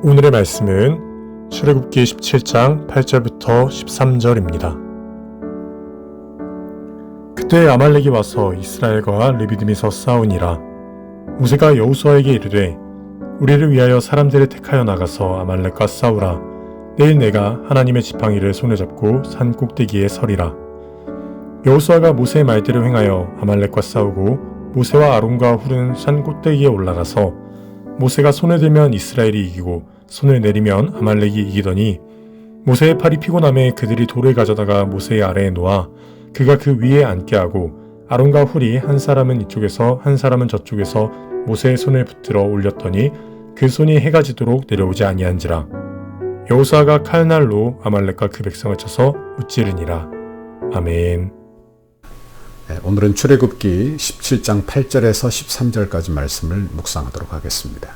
오늘의 말씀은 출애굽기 17장 8절부터 13절입니다. 그때 아말렉이 와서 이스라엘과 르비딤에서 싸우니라. 모세가 여호수아에게 이르되 우리를 위하여 사람들을 택하여 나가서 아말렉과 싸우라. 내일 내가 하나님의 지팡이를 손에 잡고 산 꼭대기에 서리라. 여호수아가 모세의 말대로 행하여 아말렉과 싸우고 모세와 아론과 훌은 산 꼭대기에 올라가서 모세가 손을 들면 이스라엘이 이기고 손을 내리면 아말렉이 이기더니 모세의 팔이 피곤함에 그들이 돌을 가져다가 모세의 아래에 놓아 그가 그 위에 앉게 하고 아론과 훌이 한 사람은 이쪽에서 한 사람은 저쪽에서 모세의 손을 붙들어 올렸더니 그 손이 해가 지도록 내려오지 아니한지라. 여호수아가 칼날로 아말렉과 그 백성을 쳐서 무찌르니라. 아멘. 오늘은 출애굽기 17장 8절에서 13절까지 말씀을 묵상하도록 하겠습니다.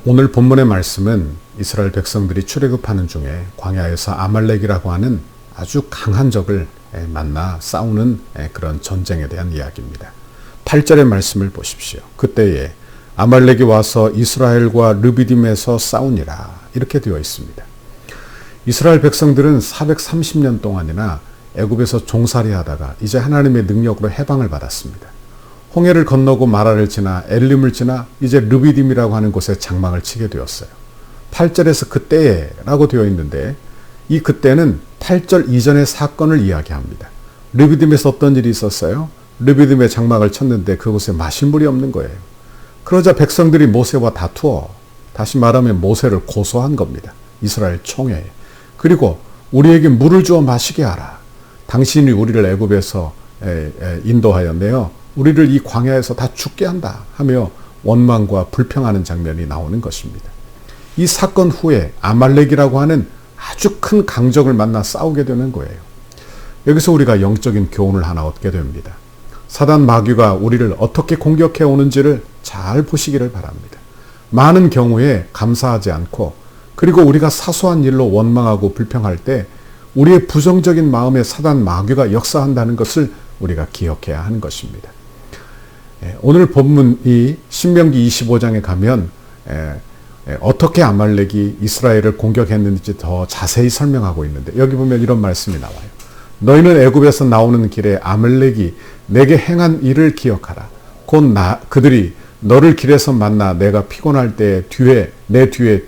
오늘 본문의 말씀은 이스라엘 백성들이 출애굽하는 중에 광야에서 아말렉이라고 하는 아주 강한 적을 만나 싸우는 그런 전쟁에 대한 이야기입니다. 8절의 말씀을 보십시오. 그때에 아말렉이 와서 이스라엘과 르비딤에서 싸우니라 이렇게 되어 있습니다. 이스라엘 백성들은 430년 동안이나 애굽에서 종살이 하다가 이제 하나님의 능력으로 해방을 받았습니다. 홍해를 건너고 마라를 지나 엘림을 지나 이제 르비딤이라고 하는 곳에 장막을 치게 되었어요. 8절에서 그때라고 되어 있는데 이 그때는 8절 이전의 사건을 이야기합니다. 르비딤에서 어떤 일이 있었어요? 르비딤에 장막을 쳤는데 그곳에 마실 물이 없는 거예요. 그러자 백성들이 모세와 다투어 다시 말하면 모세를 고소한 겁니다. 이스라엘 총회에. 그리고 우리에게 물을 주어 마시게 하라. 당신이 우리를 애굽에서 인도하였네요. 우리를 이 광야에서 다 죽게 한다 하며 원망과 불평하는 장면이 나오는 것입니다. 이 사건 후에 아말렉이라고 하는 아주 큰 강적을 만나 싸우게 되는 거예요. 여기서 우리가 영적인 교훈을 하나 얻게 됩니다. 사단 마귀가 우리를 어떻게 공격해 오는지를 잘 보시기를 바랍니다. 많은 경우에 감사하지 않고 그리고 우리가 사소한 일로 원망하고 불평할 때 우리의 부정적인 마음에 사단 마귀가 역사한다는 것을 우리가 기억해야 하는 것입니다. 오늘 본문이 신명기 25장에 가면 어떻게 아말렉이 이스라엘을 공격했는지 더 자세히 설명하고 있는데 여기 보면 이런 말씀이 나와요. 너희는 애굽에서 나오는 길에 아말렉이 내게 행한 일을 기억하라. 곧 그들이 너를 길에서 만나 내가 피곤할 때 내 뒤에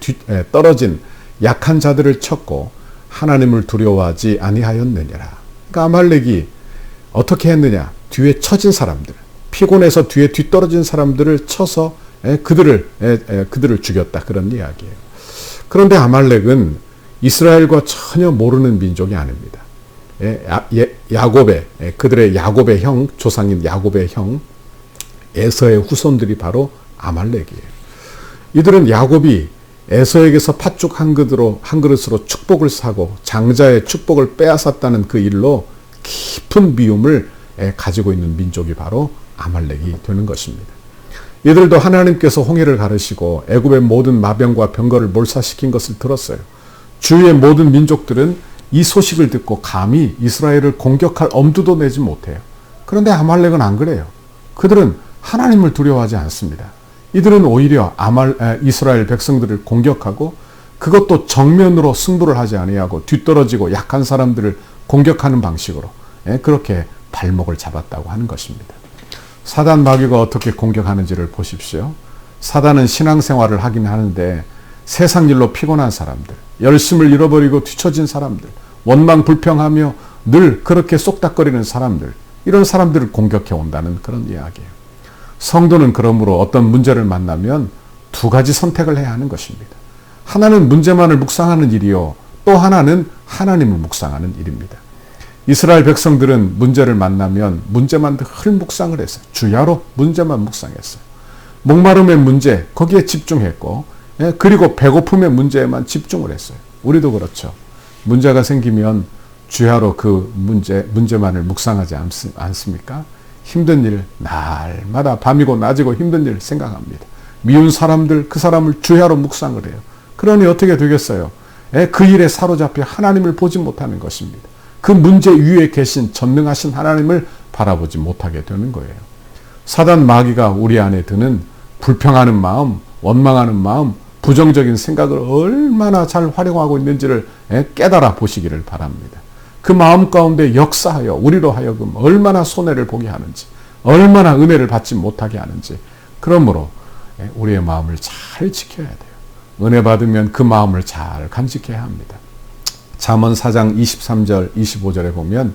떨어진 약한 자들을 쳤고 하나님을 두려워하지 아니하였느니라. 그러니까 아말렉이 어떻게 했느냐? 뒤에 처진 사람들, 피곤해서 뒤에 뒤떨어진 사람들을 쳐서 그들을 죽였다. 그런 이야기예요. 그런데 아말렉은 이스라엘과 전혀 모르는 민족이 아닙니다. 그들의 야곱의 형, 조상인 야곱의 형, 에서의 후손들이 바로 아말렉이에요. 이들은 야곱이 에서에게서 팥죽 한 그릇으로 축복을 사고 장자의 축복을 빼앗았다는 그 일로 깊은 미움을 가지고 있는 민족이 바로 아말렉이 되는 것입니다. 이들도 하나님께서 홍해를 가르시고 애굽의 모든 마병과 병거를 몰살시킨 것을 들었어요. 주위의 모든 민족들은 이 소식을 듣고 감히 이스라엘을 공격할 엄두도 내지 못해요. 그런데 아말렉은 안 그래요. 그들은 하나님을 두려워하지 않습니다. 이들은 오히려 이스라엘 백성들을 공격하고 그것도 정면으로 승부를 하지 아니하고 뒤떨어지고 약한 사람들을 공격하는 방식으로 그렇게 발목을 잡았다고 하는 것입니다. 사단 마귀가 어떻게 공격하는지를 보십시오. 사단은 신앙생활을 하긴 하는데 세상 일로 피곤한 사람들, 열심을 잃어버리고 뒤처진 사람들, 원망 불평하며 늘 그렇게 쏙닥거리는 사람들, 이런 사람들을 공격해 온다는 그런 이야기예요. 성도는 그러므로 어떤 문제를 만나면 두 가지 선택을 해야 하는 것입니다. 하나는 문제만을 묵상하는 일이요, 또 하나는 하나님을 묵상하는 일입니다. 이스라엘 백성들은 문제를 만나면 문제만 늘 묵상을 했어요. 주야로 문제만 묵상했어요. 목마름의 문제, 거기에 집중했고, 그리고 배고픔의 문제에만 집중을 했어요. 우리도 그렇죠. 문제가 생기면 주야로 그 문제만을 묵상하지 않습니까? 힘든 일, 날마다 밤이고 낮이고 힘든 일 생각합니다. 미운 사람들, 그 사람을 주야로 묵상을 해요. 그러니 어떻게 되겠어요? 그 일에 사로잡혀 하나님을 보지 못하는 것입니다. 그 문제 위에 계신 전능하신 하나님을 바라보지 못하게 되는 거예요. 사단 마귀가 우리 안에 드는 불평하는 마음, 원망하는 마음, 부정적인 생각을 얼마나 잘 활용하고 있는지를 깨달아 보시기를 바랍니다. 그 마음 가운데 역사하여 우리로 하여금 얼마나 손해를 보게 하는지, 얼마나 은혜를 받지 못하게 하는지. 그러므로 우리의 마음을 잘 지켜야 돼요. 은혜 받으면 그 마음을 잘 간직해야 합니다. 잠언 4장 23절 25절에 보면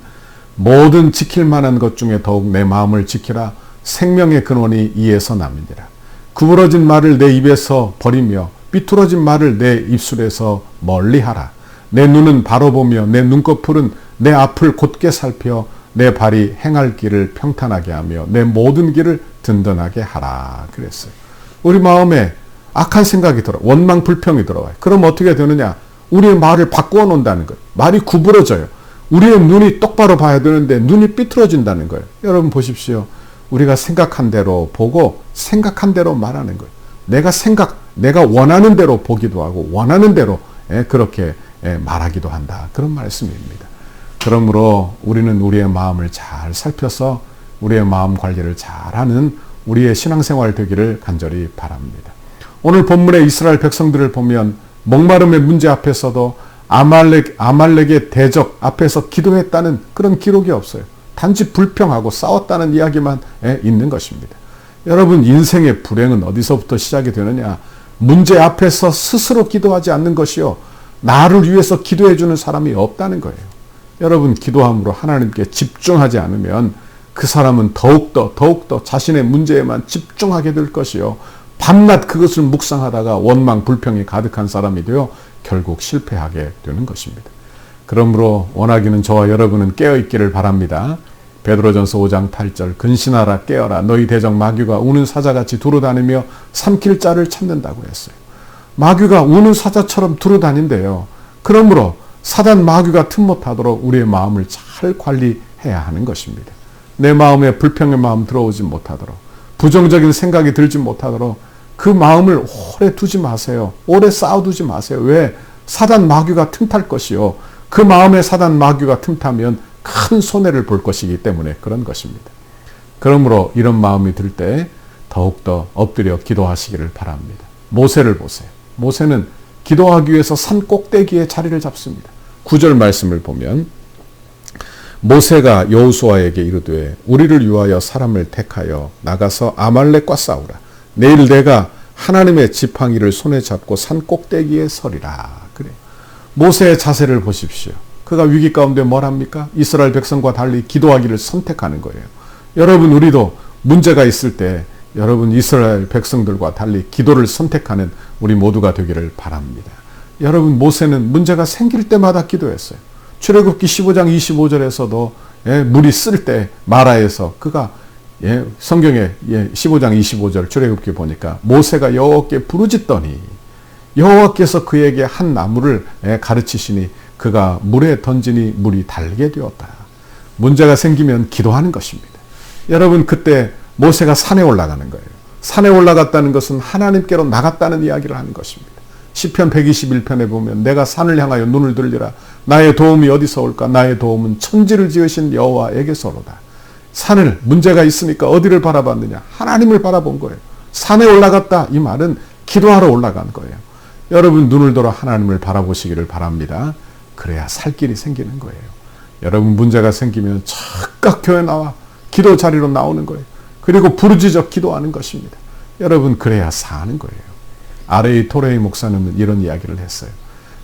모든 지킬 만한 것 중에 더욱 내 마음을 지키라. 생명의 근원이 이에서 남이니라. 구부러진 말을 내 입에서 버리며 삐뚤어진 말을 내 입술에서 멀리하라. 내 눈은 바로 보며 내 눈꺼풀은 내 앞을 곧게 살펴 내 발이 행할 길을 평탄하게 하며 내 모든 길을 든든하게 하라. 그랬어요. 우리 마음에 악한 생각이 들어, 원망 불평이 들어와요. 그럼 어떻게 되느냐? 우리의 말을 바꾸어 놓는다는 거예요. 말이 구부러져요. 우리의 눈이 똑바로 봐야 되는데 눈이 삐뚤어진다는 거예요. 여러분 보십시오. 우리가 생각한 대로 보고 생각한 대로 말하는 거예요. 내가 원하는 대로 보기도 하고 원하는 대로 그렇게 말하기도 한다. 그런 말씀입니다. 그러므로 우리는 우리의 마음을 잘 살펴서 우리의 마음 관리를 잘하는 우리의 신앙생활 되기를 간절히 바랍니다. 오늘 본문의 이스라엘 백성들을 보면 목마름의 문제 앞에서도 아말렉의 대적 앞에서 기도했다는 그런 기록이 없어요. 단지 불평하고 싸웠다는 이야기만 있는 것입니다. 여러분, 인생의 불행은 어디서부터 시작이 되느냐? 문제 앞에서 스스로 기도하지 않는 것이요, 나를 위해서 기도해 주는 사람이 없다는 거예요. 여러분, 기도함으로 하나님께 집중하지 않으면 그 사람은 더욱더 자신의 문제에만 집중하게 될 것이요, 밤낮 그것을 묵상하다가 원망 불평이 가득한 사람이 되어 결국 실패하게 되는 것입니다. 그러므로 원하기는 저와 여러분은 깨어있기를 바랍니다. 베드로전서 5장 8절 근신하라 깨어라 너희 대적 마귀가 우는 사자같이 두루다니며 삼킬 자를 찾는다고 했어요. 마귀가 우는 사자처럼 두루다닌대요. 그러므로 사단 마귀가 틈못하도록 우리의 마음을 잘 관리해야 하는 것입니다. 내 마음에 불평의 마음 들어오지 못하도록, 부정적인 생각이 들지 못하도록 그 마음을 오래 두지 마세요. 오래 쌓아두지 마세요. 왜? 사단 마귀가 틈탈 것이요, 그 마음에 사단 마귀가 틈타면 큰 손해를 볼 것이기 때문에 그런 것입니다. 그러므로 이런 마음이 들 때 더욱더 엎드려 기도하시기를 바랍니다. 모세를 보세요. 모세는 기도하기 위해서 산 꼭대기에 자리를 잡습니다. 9절 말씀을 보면 모세가 여호수아에게 이르되 우리를 위하여 사람을 택하여 나가서 아말렉과 싸우라. 내일 내가 하나님의 지팡이를 손에 잡고 산 꼭대기에 서리라. 그래요. 모세의 자세를 보십시오. 그가 위기 가운데 뭘 합니까? 이스라엘 백성과 달리 기도하기를 선택하는 거예요. 여러분, 우리도 문제가 있을 때 여러분 이스라엘 백성들과 달리 기도를 선택하는 우리 모두가 되기를 바랍니다. 여러분, 모세는 문제가 생길 때마다 기도했어요. 출애굽기 15장 25절에서도 물이 쓸 때 마라에서 그가 성경에 15장 25절 출애굽기 보니까 모세가 여호와께 부르짖더니 여호와께서 그에게 한 나무를 가르치시니 그가 물에 던지니 물이 달게 되었다. 문제가 생기면 기도하는 것입니다. 여러분, 그때 모세가 산에 올라가는 거예요. 산에 올라갔다는 것은 하나님께로 나갔다는 이야기를 하는 것입니다. 시편 121편에 보면 내가 산을 향하여 눈을 들리라. 나의 도움이 어디서 올까? 나의 도움은 천지를 지으신 여호와에게서로다. 산을, 문제가 있으니까 어디를 바라봤느냐? 하나님을 바라본 거예요. 산에 올라갔다, 이 말은 기도하러 올라간 거예요. 여러분, 눈을 들어 하나님을 바라보시기를 바랍니다. 그래야 살 길이 생기는 거예요. 여러분, 문제가 생기면 즉각 교회 나와 기도 자리로 나오는 거예요. 그리고 부르짖어 기도하는 것입니다. 여러분, 그래야 사는 거예요. R.A. 토레이 목사님은 이런 이야기를 했어요.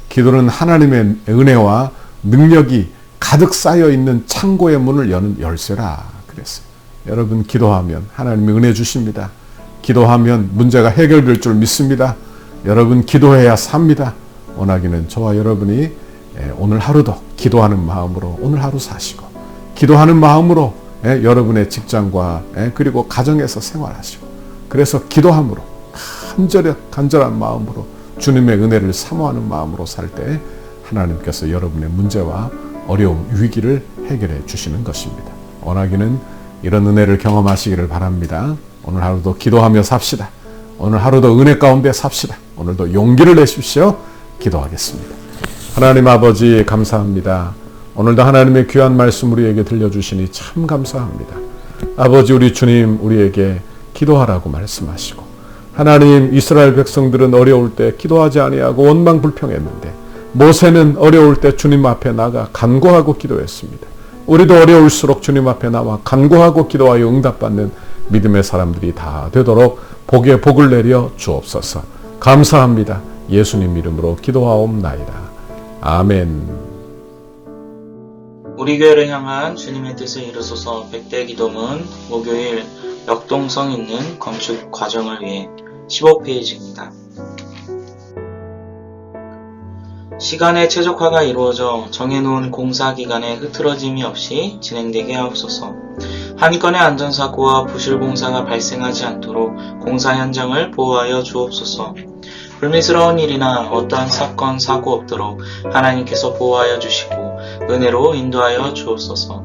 기도는 하나님의 은혜와 능력이 가득 쌓여 있는 창고의 문을 여는 열쇠라 그랬어요. 여러분, 기도하면 하나님이 은혜 주십니다. 기도하면 문제가 해결될 줄 믿습니다. 여러분, 기도해야 삽니다. 원하기는 저와 여러분이 오늘 하루도 기도하는 마음으로 오늘 하루 사시고, 기도하는 마음으로 여러분의 직장과 그리고 가정에서 생활하시고, 그래서 기도함으로 간절한 마음으로 주님의 은혜를 사모하는 마음으로 살 때 하나님께서 여러분의 문제와 어려움, 위기를 해결해 주시는 것입니다. 원하기는 이런 은혜를 경험하시기를 바랍니다. 오늘 하루도 기도하며 삽시다. 오늘 하루도 은혜 가운데 삽시다. 오늘도 용기를 내십시오. 기도하겠습니다. 하나님 아버지, 감사합니다. 오늘도 하나님의 귀한 말씀 우리에게 들려주시니 참 감사합니다. 아버지, 우리 주님 우리에게 기도하라고 말씀하시고 하나님, 이스라엘 백성들은 어려울 때 기도하지 아니하고 원망 불평했는데 모세는 어려울 때 주님 앞에 나가 간구하고 기도했습니다. 우리도 어려울수록 주님 앞에 나와 간구하고 기도하여 응답받는 믿음의 사람들이 다 되도록 복에 복을 내려 주옵소서. 감사합니다. 예수님 이름으로 기도하옵나이다. 아멘. 우리 교회를 향한 주님의 뜻을 이루소서 100대 기도문 목요일 역동성 있는 건축 과정을 위해 15페이지입니다. 시간의 최적화가 이루어져 정해놓은 공사 기간에 흐트러짐이 없이 진행되게 하옵소서. 한 건의 안전사고와 부실공사가 발생하지 않도록 공사 현장을 보호하여 주옵소서. 불미스러운 일이나 어떠한 사건, 사고 없도록 하나님께서 보호하여 주시고 은혜로 인도하여 주옵소서.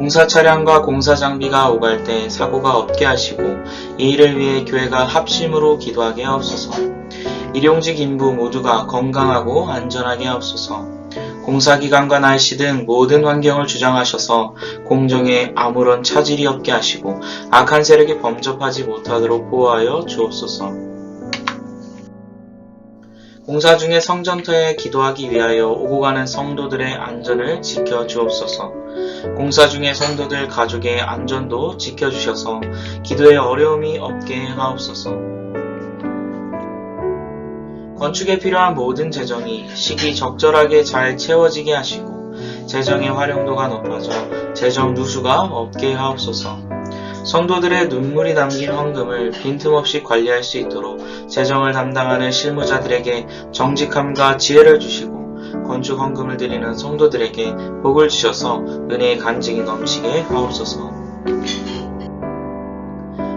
공사 차량과 공사 장비가 오갈 때 사고가 없게 하시고 이 일을 위해 교회가 합심으로 기도하게 하옵소서. 일용직 인부 모두가 건강하고 안전하게 하옵소서. 공사기간과 날씨 등 모든 환경을 주장하셔서 공정에 아무런 차질이 없게 하시고 악한 세력이 범접하지 못하도록 보호하여 주옵소서. 공사 중에 성전터에 기도하기 위하여 오고 가는 성도들의 안전을 지켜 주옵소서. 공사 중에 성도들 가족의 안전도 지켜주셔서 기도에 어려움이 없게 하옵소서. 건축에 필요한 모든 재정이 시기 적절하게 잘 채워지게 하시고 재정의 활용도가 높아져 재정 누수가 없게 하옵소서. 성도들의 눈물이 담긴 헌금을 빈틈없이 관리할 수 있도록 재정을 담당하는 실무자들에게 정직함과 지혜를 주시고 건축 헌금을 드리는 성도들에게 복을 주셔서 은혜의 간증이 넘치게 하옵소서.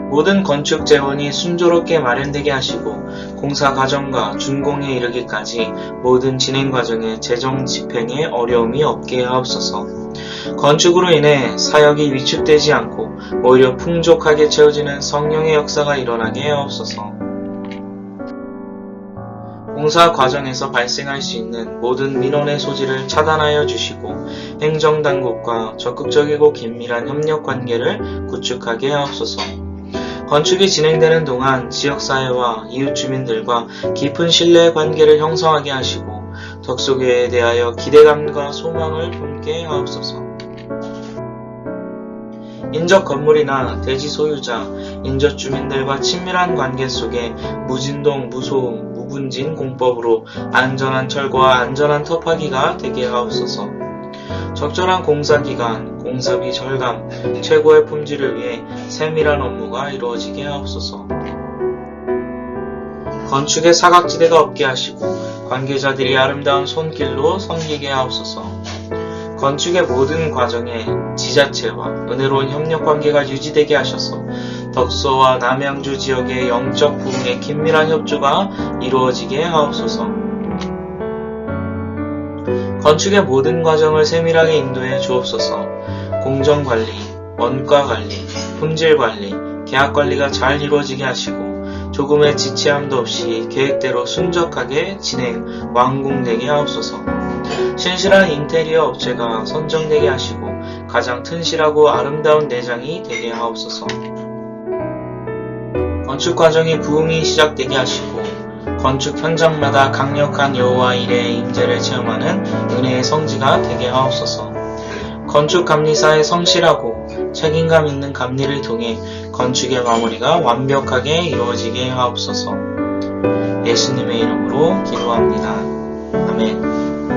모든 건축 재원이 순조롭게 마련되게 하시고 공사 과정과 준공에 이르기까지 모든 진행 과정에 재정 집행에 어려움이 없게 하옵소서. 건축으로 인해 사역이 위축되지 않고 오히려 풍족하게 채워지는 성령의 역사가 일어나게 하옵소서. 공사 과정에서 발생할 수 있는 모든 민원의 소지를 차단하여 주시고 행정당국과 적극적이고 긴밀한 협력 관계를 구축하게 하옵소서. 건축이 진행되는 동안 지역사회와 이웃 주민들과 깊은 신뢰 관계를 형성하게 하시고 덕소교회에 대하여 기대감과 소망을 품게 하옵소서. 인접 건물이나 대지 소유자, 인접 주민들과 친밀한 관계 속에 무진동, 무소음, 무분진 공법으로 안전한 철거와 안전한 터파기가 되게 하옵소서. 적절한 공사기간, 공사비 절감, 최고의 품질을 위해 세밀한 업무가 이루어지게 하옵소서. 건축에 사각지대가 없게 하시고 관계자들이 아름다운 손길로 섬기게 하옵소서. 건축의 모든 과정에 지자체와 은혜로운 협력관계가 유지되게 하셔서 덕소와 남양주 지역의 영적 부흥의 긴밀한 협조가 이루어지게 하옵소서. 건축의 모든 과정을 세밀하게 인도해 주옵소서. 공정관리, 원가관리, 품질관리, 계약관리가 잘 이루어지게 하시고 조금의 지체함도 없이 계획대로 순적하게 진행, 완공되게 하옵소서. 신실한 인테리어 업체가 선정되게 하시고 가장 튼실하고 아름다운 내장이 되게 하옵소서. 건축 과정의 부흥이 시작되게 하시고 건축 현장마다 강력한 여호와 일의 임재를 체험하는 은혜의 성지가 되게 하옵소서. 건축 감리사의 성실하고 책임감 있는 감리를 통해 건축의 마무리가 완벽하게 이루어지게 하옵소서. 예수님의 이름으로 기도합니다. 아멘.